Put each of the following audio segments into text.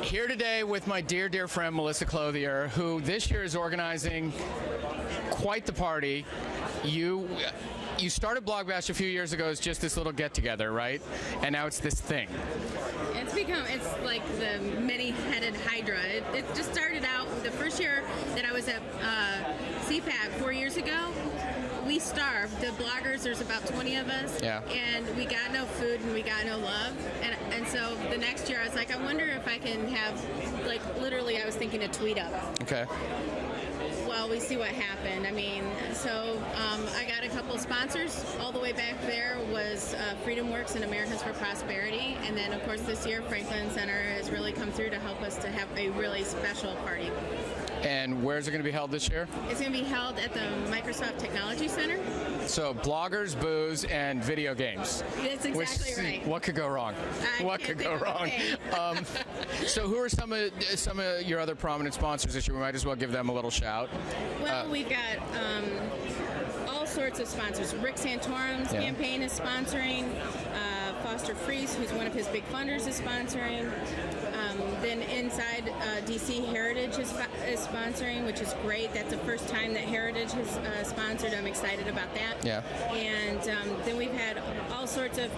Here today with my dear, dear friend Melissa Clouthier, who this year is organizing quite the party. You started BlogBash a few years ago as just this little get-together, right? And now it's this thing. It's like the many-headed Hydra. It just started out the first year that I was at CPAC 4 years ago. We starved. The bloggers, there's about 20 of us, yeah. And we got no food and we got no love. And so the next year I was like, I wonder if I can have, like, literally I was thinking a tweet up. Okay. Well, we see what happened. I mean, so I got a couple of sponsors. All the way back there was Freedom Works and Americans for Prosperity. And then, of course, this year Franklin Center has really come through to help us to have a really special party. And where's it going to be held this year? It's going to be held at the Microsoft Technology Center. So bloggers, booze, and video games. That's exactly right. What could go wrong? What could go wrong? So who are some of your other prominent sponsors this year? We might as well give them a little shout. Well, we've got all sorts of sponsors. Rick Santorum's campaign is sponsoring. Foster Freeze, who's one of his big funders, is sponsoring. Then inside DC, Heritage is sponsoring, which is great. That's the first time that Heritage has sponsored. I'm excited about that. Yeah. And then we've had all sorts of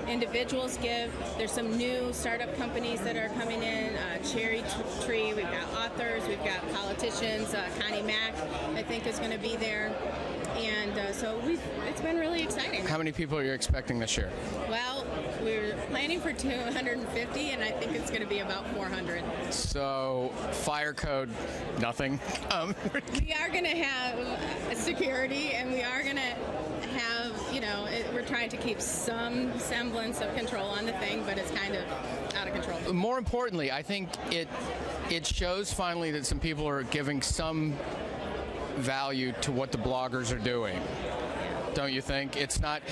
individuals give. There's some new startup companies that are coming in. Cherry Tree. We've got authors. We've got politicians. Connie Mack, I think, is going to be there. And so it's been really exciting. How many people are you expecting this year? Well, we're planning for 250, and I think it's going to be about 400. So, fire code, nothing. We are going to have security, and we are going to have, we're trying to keep some semblance of control on the thing, but it's kind of out of control. More importantly, I think it shows finally that some people are giving some value to what the bloggers are doing. Don't you think? It's not,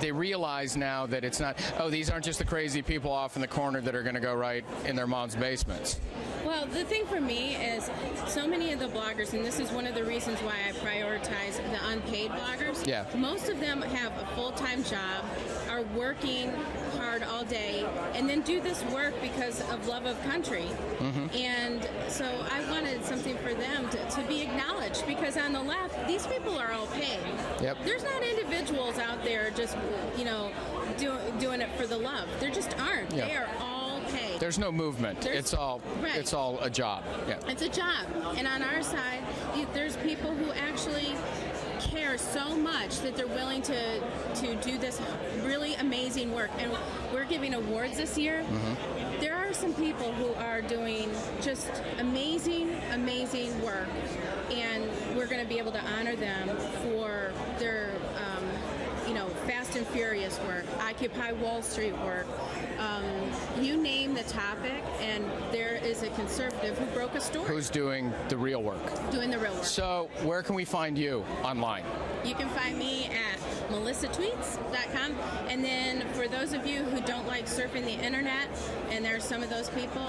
they realize now that it's not, oh, these aren't just the crazy people off in the corner that are going to go right in their mom's basements. Well, the thing for me is so many of the bloggers, and this is one of the reasons why I prioritize the unpaid bloggers. Yeah. Most of them have a full-time job, are working hard all day, and then do this work because of love of country. Mm-hmm. And so I wanted something for them to be acknowledged, because on the left, these people are all paid. Yep. There's not individuals out there just, doing it for the love. There just aren't. Yep. They are all paid. There's no movement. It's all a job. Yeah. It's a job. And on our side, there's people who actually care so much that they're willing to do this really amazing work. And we're giving awards this year. Mm-hmm. There are some people who are doing just amazing, amazing work, and we're going to be able to honor them for their Fast and Furious work, Occupy Wall Street work. You name the topic, and there is a conservative who broke a story. Who's doing the real work. Doing the real work. So where can we find you online? You can find me at melissatweets.com. And then for those of you who don't like surfing the internet, and there's some of those people,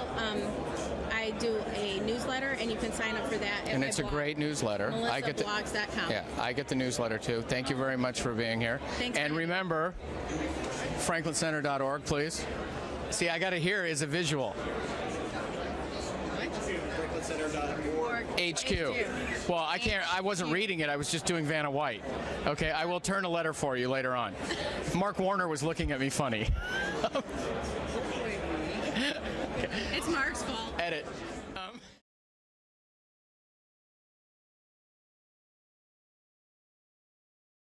I do a newsletter, and you can sign up for that. And it's a great newsletter. melissablogs.com. Yeah, I get the newsletter too. Thank you very much for being here. Thanks. And remember, franklincenter.org, please. See, I got to hear is a visual. franklincenter.org. HQ. Well, I wasn't reading it. I was just doing Vanna White. Okay, I will turn a letter for you later on. Mark Warner was looking at me funny.